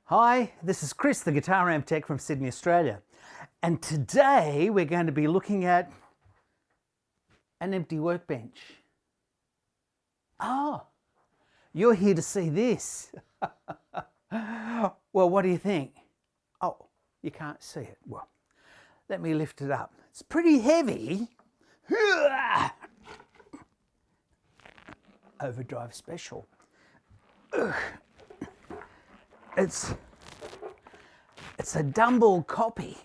Hi, this is Chris, the guitar amp tech from Sydney, Australia. And today we're going to be looking at an empty workbench. Oh, you're here to see this. Well, what do you think? Oh, you can't see it. Well, let me lift it up. It's pretty heavy. Overdrive special. It's a Dumble copy.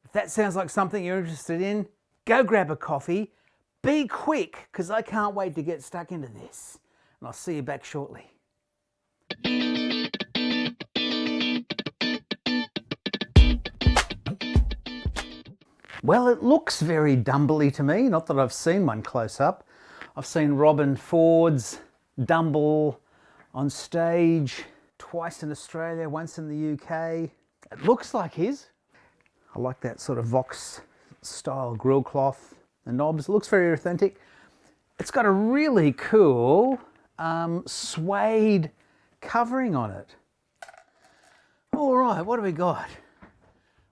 If that sounds like something you're interested in, go grab a coffee. Be quick, because I can't wait to get stuck into this. And I'll see you back shortly. Well, it looks very Dumble-y to me. Not that I've seen one close up. I've seen Robin Ford's Dumble on stage twice in Australia, once in the UK. It looks like his. I like that sort of Vox style grill cloth. The knobs, it looks very authentic. It's got a really cool suede covering on it. All right, what do we got?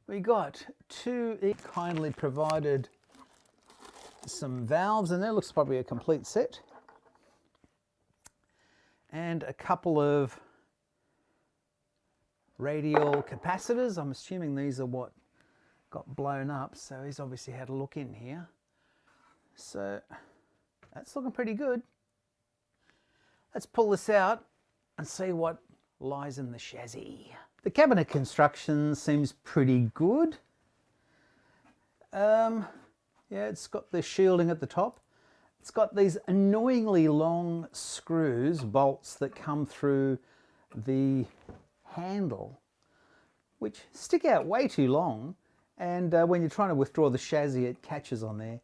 We got kindly provided some valves in there. Looks probably a complete set. And a couple of radial capacitors. I'm assuming these are what got blown up, so he's obviously had a look in here. So that's looking pretty good. Let's pull this out and see what lies in the chassis. The cabinet construction seems pretty good. Yeah, it's got the shielding at the top. It's got these annoyingly long screws, bolts that come through the handle, which stick out way too long, and when you're trying to withdraw the chassis it catches on there.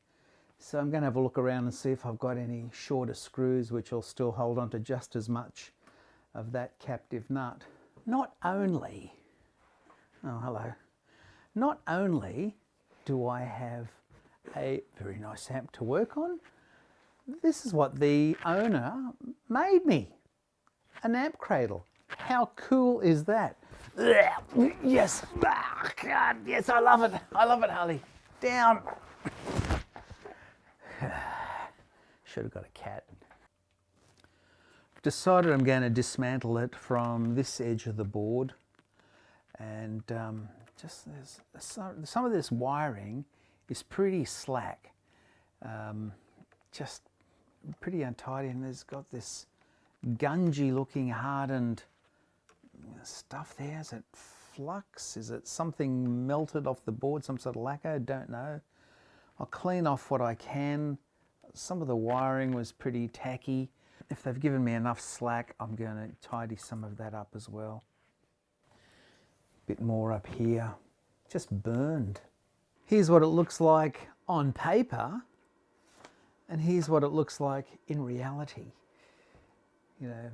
So I'm going to have a look around and see if I've got any shorter screws which will still hold on to just as much of that captive nut. Not only do I have a very nice amp to work on, this is what the owner made me, an amp cradle. How cool is that? Yes, God, yes, I love it. I love it, Harley. Down. Should have got a cat. I've decided I'm going to dismantle it from this edge of the board, and just some of this wiring is pretty slack, just pretty untidy, and there's got this gungy looking hardened stuff there. Is it flux? Is it something melted off the board, some sort of lacquer? Don't know. I'll clean off what I can. Some of the wiring was pretty tacky. If they've given me enough slack, I'm going to tidy some of that up as well. Bit more up here, just burned. Here's what it looks like on paper, and here's what it looks like in reality. You know,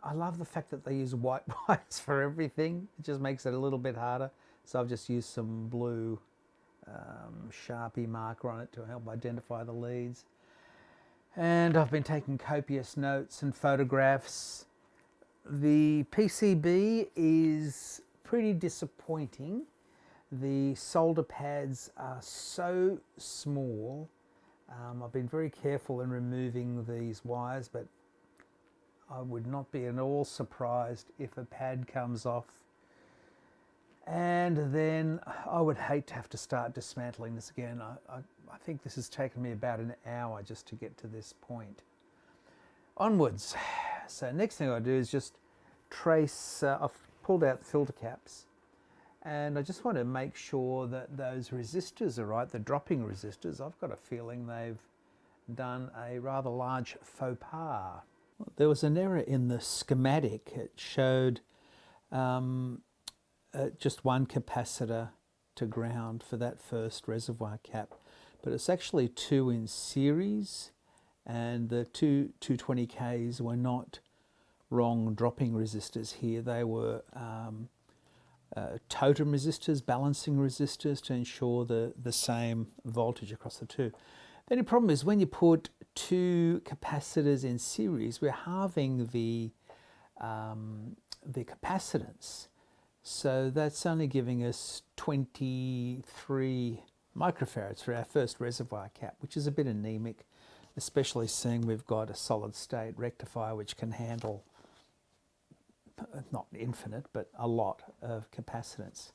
I love the fact that they use white wires for everything. It just makes it a little bit harder. So I've just used some blue Sharpie marker on it to help identify the leads. And I've been taking copious notes and photographs. The PCB is pretty disappointing. The solder pads are so small. I've been very careful in removing these wires, but I would not be at all surprised if a pad comes off. And then I would hate to have to start dismantling this again. I think this has taken me about an hour just to get to this point. Onwards. So next thing I do is just trace, I've pulled out the filter caps, and I just want to make sure that those resistors are right, the dropping resistors. I've got a feeling they've done a rather large faux pas. There was an error in the schematic. It showed just one capacitor to ground for that first reservoir cap, but it's actually two in series, and the two 220Ks were not wrong dropping resistors here. They were totem resistors, balancing resistors to ensure the same voltage across the two. The only problem is when you put two capacitors in series, we're halving the the capacitance. So that's only giving us 23 microfarads for our first reservoir cap, which is a bit anemic, especially seeing we've got a solid state rectifier which can handle not infinite, but a lot of capacitance.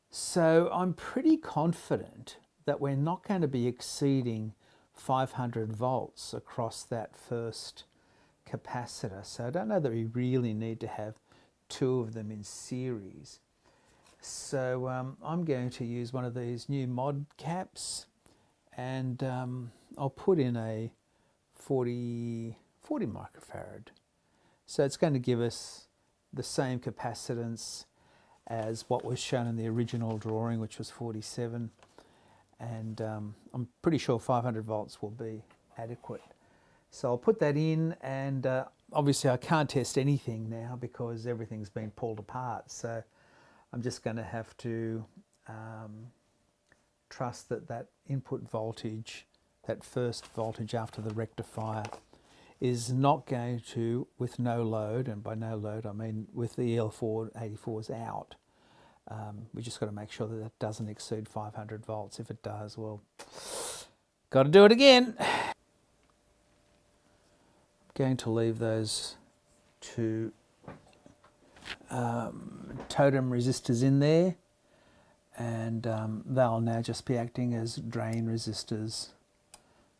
So I'm pretty confident that we're not going to be exceeding 500 volts across that first capacitor. So I don't know that we really need to have two of them in series. So I'm going to use one of these new mod caps, and I'll put in a 40 microfarad. So it's going to give us the same capacitance as what was shown in the original drawing, which was 47. And I'm pretty sure 500 volts will be adequate. So I'll put that in, and obviously I can't test anything now because everything's been pulled apart. So I'm just going to have to trust that that input voltage, that first voltage after the rectifier, is not going to, with no load, and by no load I mean with the EL484s out, we just got to make sure that that doesn't exceed 500 volts. If it does, well, got to do it again. I'm going to leave those two totem resistors in there, and they'll now just be acting as drain resistors.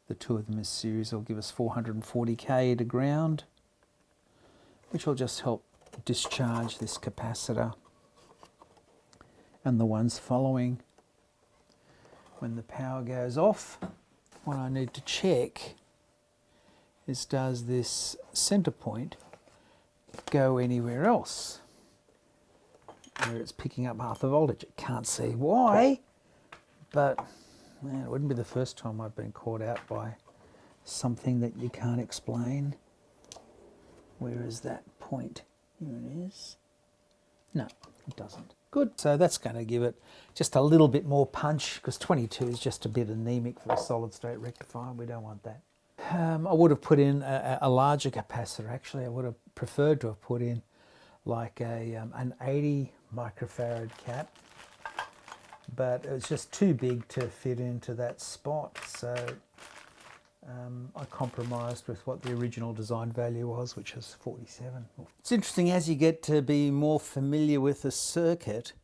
The two of them in series will give us 440k to ground, which will just help discharge this capacitor. And the ones following, when the power goes off, what I need to check is, does this center point go anywhere else where it's picking up half the voltage? I can't see why, but man, it wouldn't be the first time I've been caught out by something that you can't explain. Where is that point? Here it is. No, it doesn't. Good. So that's going to give it just a little bit more punch, because 22 is just a bit anemic for a solid state rectifier. We don't want that. I would have put in a larger capacitor. Actually, I would have preferred to have put in like an 80 microfarad cap, but it was just too big to fit into that spot. So I compromised with what the original design value was, which was 47. It's interesting, as you get to be more familiar with the circuit,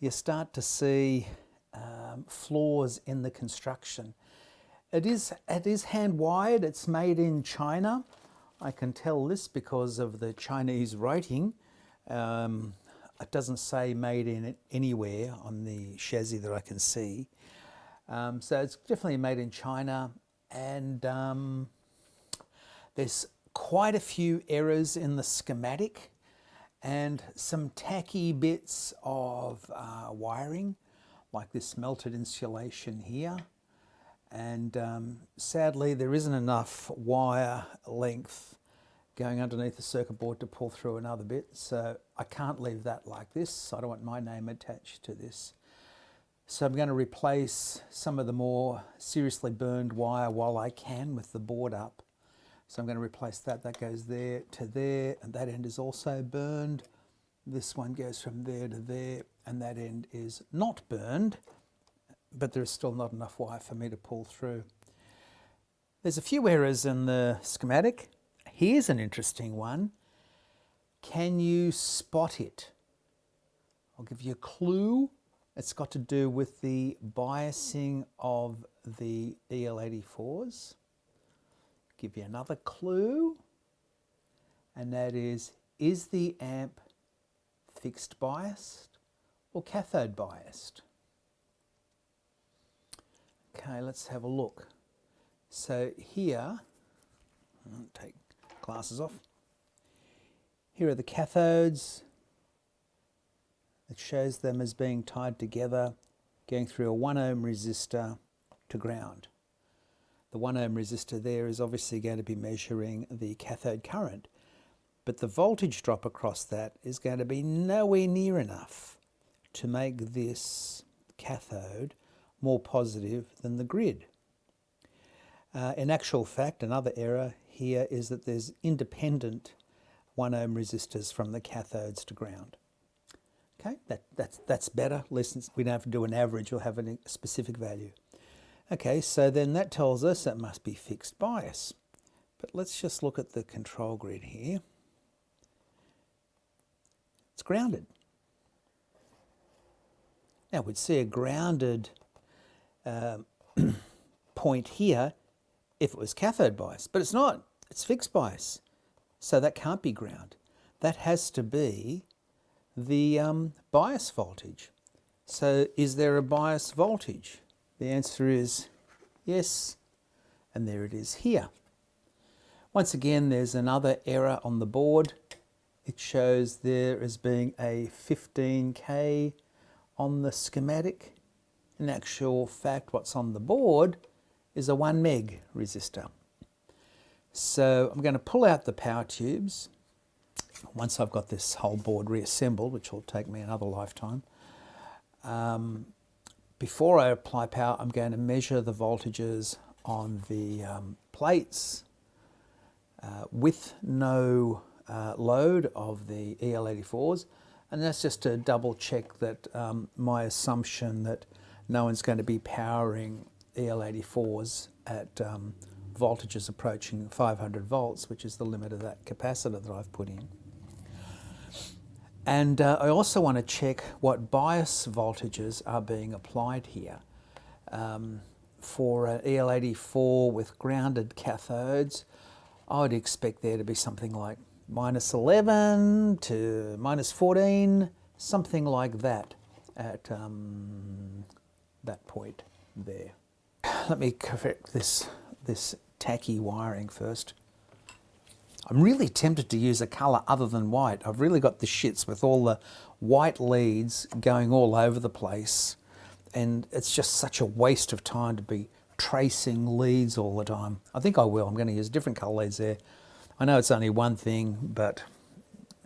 you start to see flaws in the construction. It is hand wired. It's made in China. I can tell this because of the Chinese rating. It doesn't say made in anywhere on the chassis that I can see. So it's definitely made in China, and there's quite a few errors in the schematic and some tacky bits of wiring, like this melted insulation here. And sadly, there isn't enough wire length going underneath the circuit board to pull through another bit, so I can't leave that like this. I don't want my name attached to this. So I'm going to replace some of the more seriously burned wire while I can with the board up. So I'm going to replace that. That goes there to there, and that end is also burned. This one goes from there to there, and that end is not burned, but there's still not enough wire for me to pull through. There's a few errors in the schematic. Here's an interesting one. Can you spot it? I'll give you a clue. It's got to do with the biasing of the EL84s. Give you another clue, and that is the amp fixed biased or cathode biased? Okay, let's have a look. So here, I'll take glasses off. Here are the cathodes. It shows them as being tied together, going through a 1 ohm resistor to ground. The 1 ohm resistor there is obviously going to be measuring the cathode current, but the voltage drop across that is going to be nowhere near enough to make this cathode more positive than the grid. In actual fact, another error here is that there's independent 1 ohm resistors from the cathodes to ground. Okay, that's better. Listen, we don't have to do an average, we'll have a specific value. Okay, so then that tells us that must be fixed bias. But let's just look at the control grid here. It's grounded. Now we'd see a grounded point here if it was cathode bias, but it's not, it's fixed bias. So that can't be ground. That has to be the bias voltage. So is there a bias voltage? The answer is yes, and there it is here. Once again, there's another error on the board. It shows there as being a 15K on the schematic. In actual fact, what's on the board is a 1 meg resistor. So I'm going to pull out the power tubes. Once I've got this whole board reassembled, which will take me another lifetime, before I apply power, I'm going to measure the voltages on the plates with no load of the EL84s, and that's just to double check that my assumption that no one's going to be powering EL84s at voltages approaching 500 volts, which is the limit of that capacitor that I've put in. And I also want to check what bias voltages are being applied here. For an EL84 with grounded cathodes, I would expect there to be something like -11 to -14, something like that at that point there. Let me correct this tacky wiring first. I'm really tempted to use a colour other than white. I've really got the shits with all the white leads going all over the place, and it's just such a waste of time to be tracing leads all the time. I think I will. I'm going to use different colour leads there. I know it's only one thing, but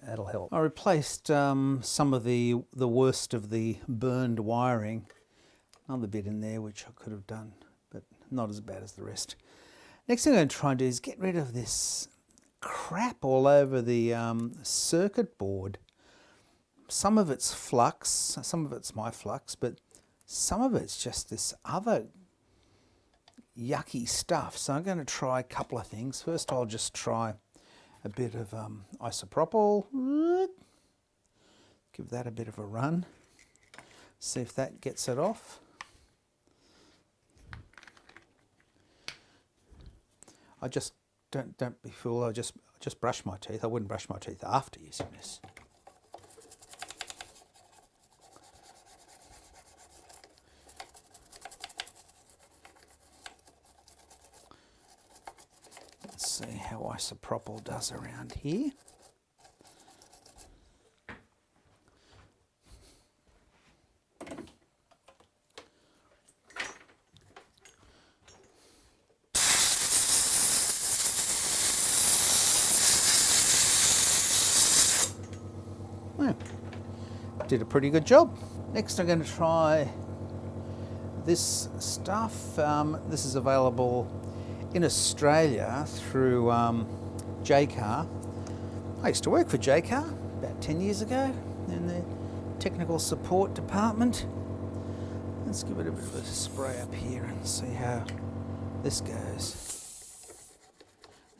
that'll help. I replaced some of the worst of the burned wiring. Another bit in there which I could have done, but not as bad as the rest. Next thing I'm going to try and do is get rid of this crap all over the circuit board. Some of it's flux, some of it's my flux, but some of it's just this other yucky stuff. So I'm going to try a couple of things. First, I'll just try a bit of isopropyl. Give that a bit of a run. See if that gets it off. I just don't be fooled. I just brush my teeth. I wouldn't brush my teeth after using this. Let's see how isopropyl does around here. Did a pretty good job. Next I'm going to try this stuff. This is available in Australia through JCar. I used to work for JCar about 10 years ago in the technical support department. Let's give it a bit of a spray up here and see how this goes.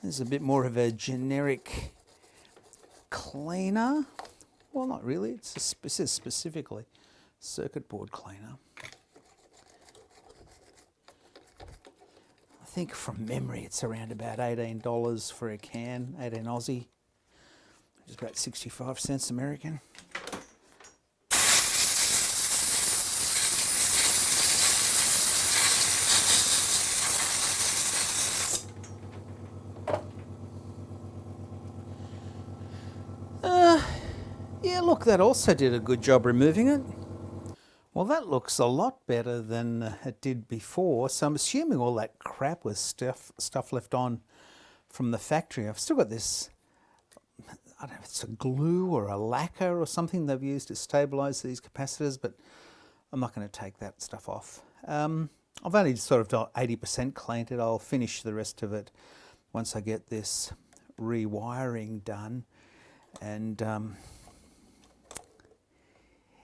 This is a bit more of a generic cleaner. Well, not really. It says specifically circuit board cleaner. I think from memory it's around about $18 for a can, 18 Aussie, which is about 65 cents American. Yeah, look, that also did a good job removing it. Well, that looks a lot better than it did before, so I'm assuming all that crap was stuff left on from the factory. I've still got this, I don't know if it's a glue or a lacquer or something they've used to stabilise these capacitors, but I'm not going to take that stuff off. I've only sort of got 80% cleaned it. I'll finish the rest of it once I get this rewiring done. And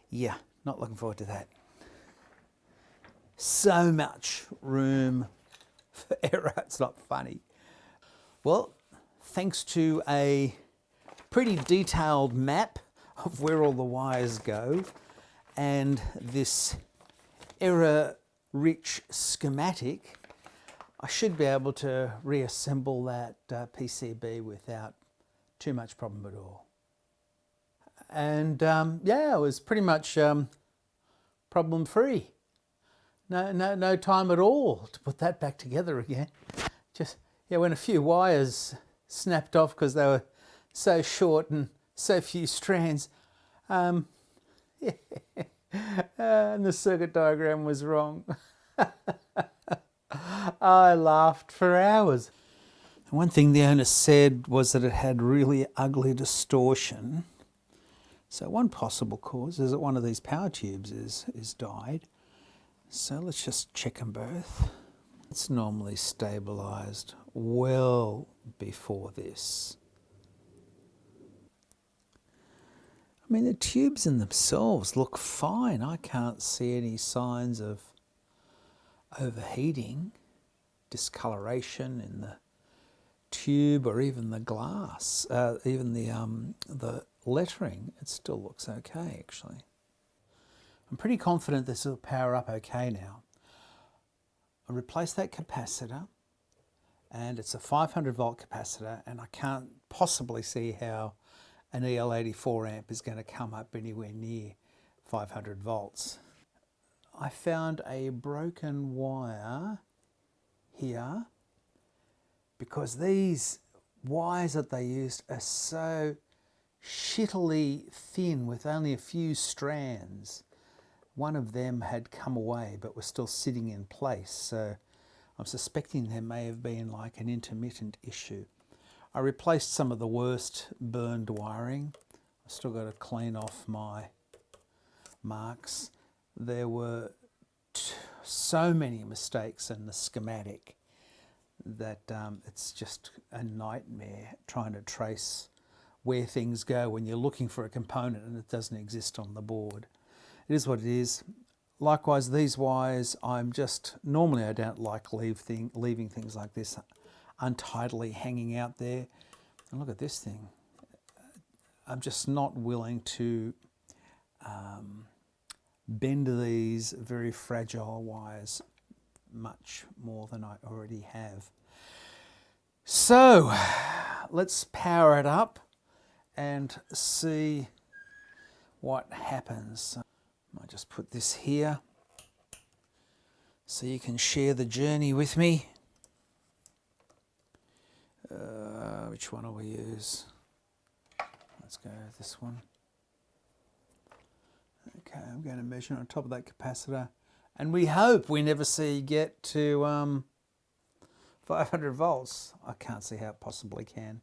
yeah, not looking forward to that. So much room for error, it's not funny. Well, thanks to a pretty detailed map of where all the wires go and this error-rich schematic, I should be able to reassemble that PCB without too much problem at all. And yeah, it was pretty much problem-free. No time at all to put that back together again. Just, yeah, when a few wires snapped off because they were so short and so few strands, and the circuit diagram was wrong. I laughed for hours. One thing the owner said was that it had really ugly distortion. So one possible cause is that one of these power tubes is dyed. So let's just check them both. It's normally stabilized well before this. I mean, the tubes in themselves look fine. I can't see any signs of overheating, discoloration in the tube or even the glass, even the lettering. It still looks okay, actually. I'm pretty confident this will power up okay now. I replaced that capacitor, and it's a 500 volt capacitor, and I can't possibly see how an EL84 amp is going to come up anywhere near 500 volts. I found a broken wire here because these wires that they used are so shittily thin with only a few strands. One of them had come away but was still sitting in place, so I'm suspecting there may have been like an intermittent issue. I replaced some of the worst burned wiring. I've still got to clean off my marks. There were so many mistakes in the schematic that it's just a nightmare trying to trace where things go when you're looking for a component and it doesn't exist on the board. It is what it is. Likewise, these wires, normally I don't like leaving things like this untidily hanging out there. And look at this thing. I'm just not willing to bend these very fragile wires much more than I already have. So let's power it up and see what happens. I might just put this here so you can share the journey with me. Which one will we use? Let's go with this one. Okay, I'm going to measure on top of that capacitor, and we hope we never get to 500 volts. I can't see how it possibly can.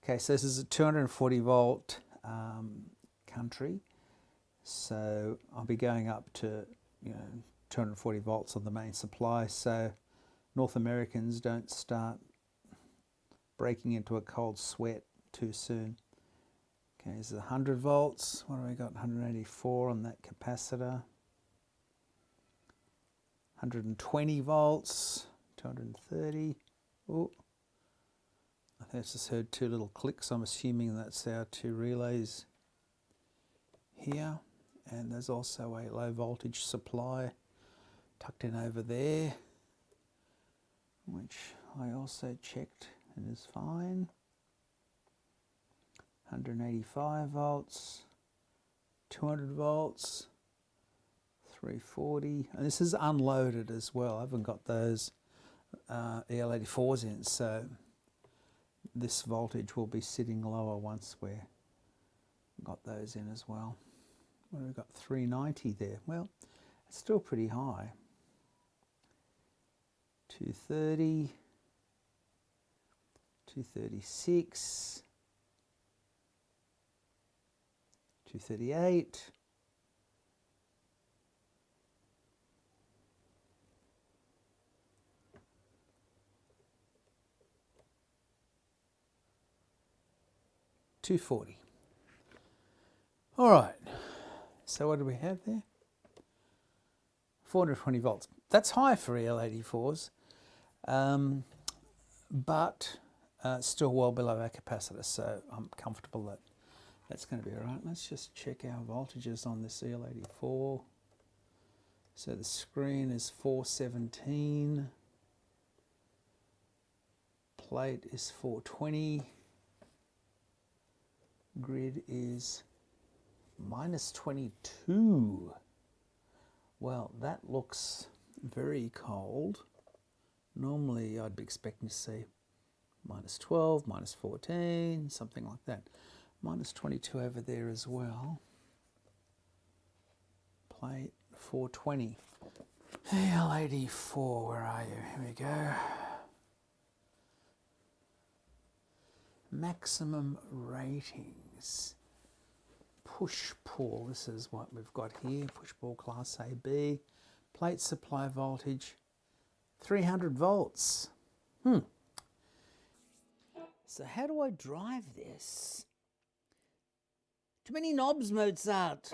Okay, so this is a 240 volt country, so I'll be going up to 240 volts on the main supply, so North Americans don't start breaking into a cold sweat too soon. Okay, this is 100 volts. What have we got? 184 on that capacitor. 120 volts. 230. Oh, I think I just heard two little clicks. I'm assuming that's our two relays here. And there's also a low voltage supply tucked in over there, which I also checked and is fine. 185 volts, 200 volts, 340, and this is unloaded as well. I haven't got those EL84s in, so this voltage will be sitting lower once we've got those in as well. Well, we've got 390 there. Well, it's still pretty high. 230, 236, 238, 240. All right, so what do we have there? 420 volts. That's high for EL84s, but still well below our capacitor, so I'm comfortable that that's going to be all right. Let's just check our voltages on this EL84. So the screen is 417, plate is 420, grid is minus 22. Well, that looks very cold. Normally I'd be expecting to see minus 12, minus 14, something like that. Minus 22 over there as well. Plate 420. EL84, where are you? Here we go. Maximum ratings. Push-pull, this is what we've got here. Push-pull class AB. Plate supply voltage, 300 volts. So how do I drive this? Too many knobs, Mozart.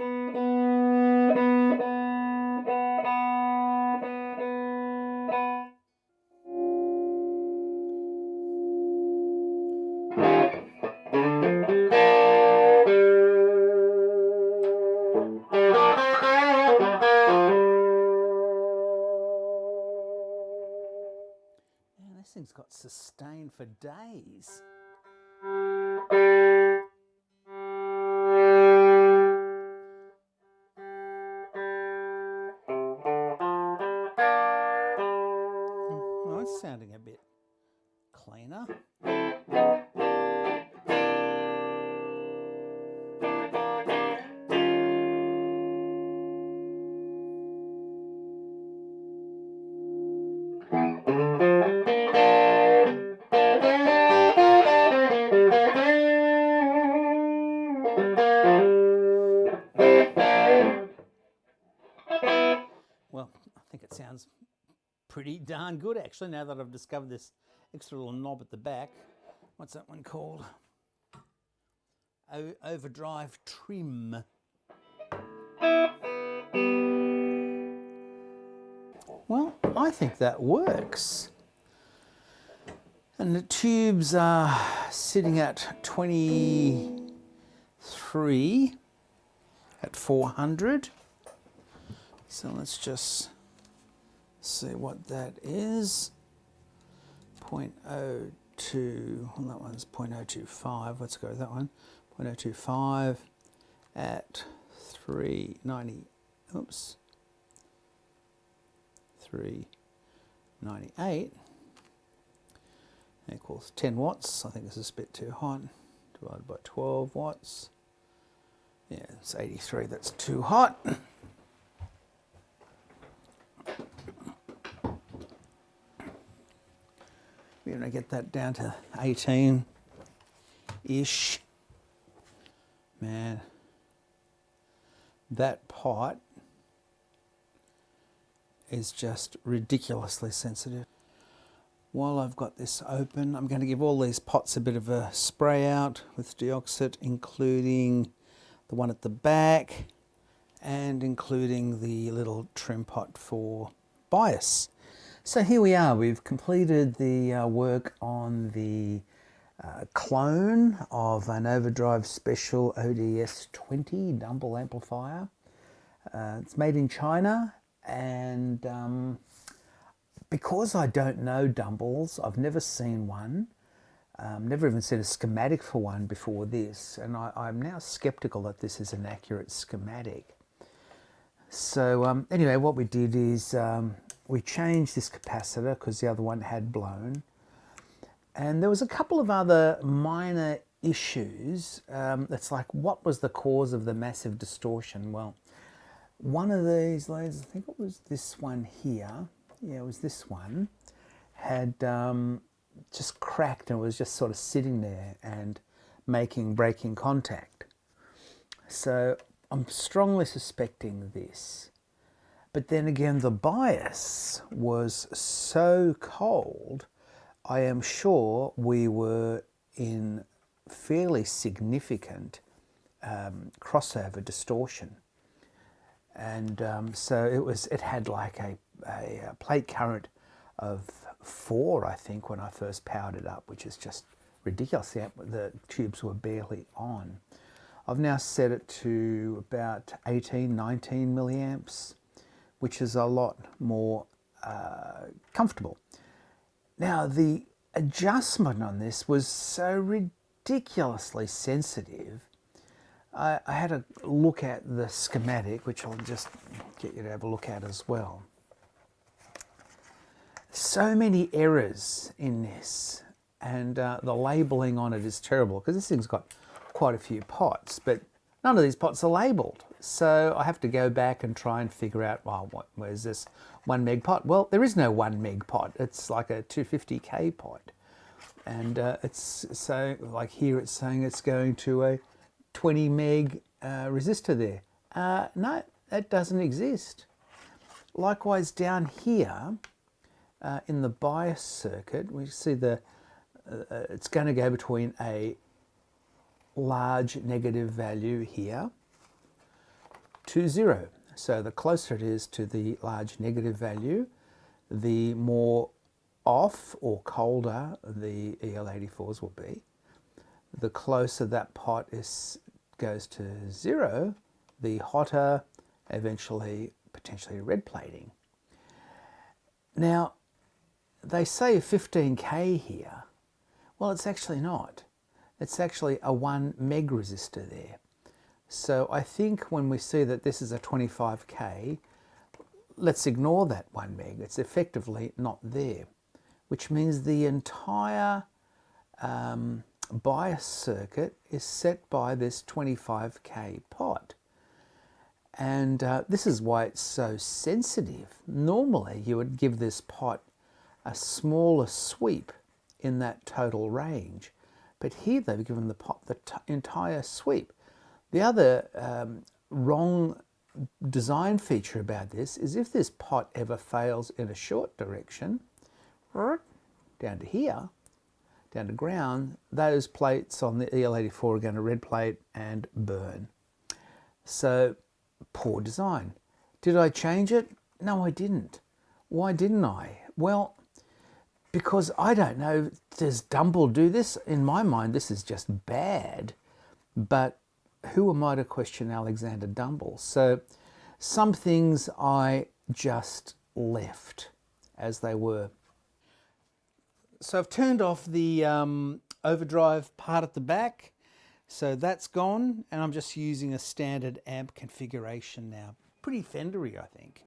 Man, this thing's got sustain for days. Well, it's sounding a bit cleaner. Well, I think it sounds pretty darn good actually, now that I've discovered this extra little knob at the back. What's that one called? Overdrive trim. Well, I think that works. And the tubes are sitting at 23 at 400. So let's just see what that is. 0.02, well that one's 0.025, let's go with that one. 0.025 at 390, oops, 398 equals 10 watts. I think this is a bit too hot. Divided by 12 watts. Yeah, it's 83, that's too hot. We're going to get that down to 18-ish. Man, that pot is just ridiculously sensitive. While I've got this open, I'm going to give all these pots a bit of a spray out with deoxit, including the one at the back and including the little trim pot for bias. So here we are, we've completed the work on the clone of an Overdrive Special ODS 20 Dumble amplifier. It's made in China, and because I don't know Dumbles, I've never seen one, never even seen a schematic for one before this, and I'm now skeptical that this is an accurate schematic. So anyway, what we did is we changed this capacitor because the other one had blown. And there was a couple of other minor issues. It's like, what was the cause of the massive distortion? Well, one of these lasers, I think it was this one here. Yeah, it was this one. Had just cracked and was just sort of sitting there and breaking contact. So I'm strongly suspecting this. But then again, the bias was so cold, I am sure we were in fairly significant crossover distortion. And so it had like a plate current of 4, I think, when I first powered it up, which is just ridiculous. The tubes were barely on. I've now set it to about 18, 19 milliamps, which is a lot more comfortable. Now, the adjustment on this was so ridiculously sensitive. I had a look at the schematic, which I'll just get you to have a look at as well. So many errors in this, and the labeling on it is terrible, because this thing's got quite a few pots, but none of these pots are labeled. So I have to go back and try and figure out, well, where's this 1 meg pot? Well, there is no 1 meg pot. It's like a 250K pot. And it's so, like here it's saying it's going to a 20 meg resistor there. No, that doesn't exist. Likewise down here in the bias circuit, we see it's going to go between a large negative value here to 0. So the closer it is to the large negative value, the more off or colder the EL84s will be. The closer that pot goes to 0, the hotter, eventually potentially red plating. Now, they say 15K here. Well, it's actually not. It's actually a 1 meg resistor there. So I think when we see that this is a 25K, let's ignore that 1 meg. It's effectively not there, which means the entire bias circuit is set by this 25K pot. And this is why it's so sensitive. Normally you would give this pot a smaller sweep in that total range, but here they've given the pot the entire sweep. The other wrong design feature about this is if this pot ever fails in a short direction, down to here, down to ground, those plates on the EL84 are going to red plate and burn. So, poor design. Did I change it? No, I didn't. Why didn't I? Well, because I don't know, does Dumble do this? In my mind, this is just bad. But who am I to question Alexander Dumble? So some things I just left as they were. So I've turned off the overdrive part at the back. So that's gone, and I'm just using a standard amp configuration now. Pretty Fendery, I think.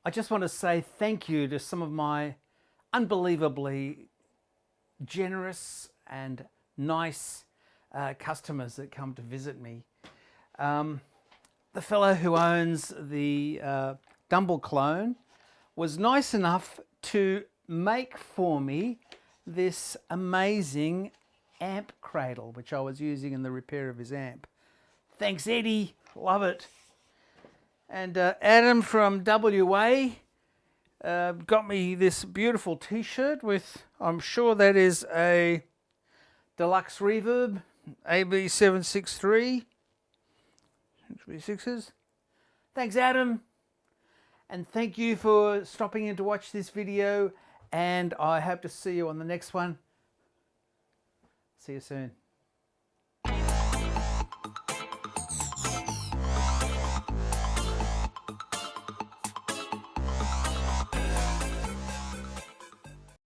I just want to say thank you to some of my unbelievably generous and nice customers that come to visit me. The fellow who owns the Dumble clone was nice enough to make for me this amazing amp cradle, which I was using in the repair of his amp. Thanks, Eddie. Love it. And Adam from WA got me this beautiful t-shirt with, I'm sure that is a deluxe reverb, AB763. 6s. Thanks, Adam. And thank you for stopping in to watch this video. And I hope to see you on the next one. See you soon.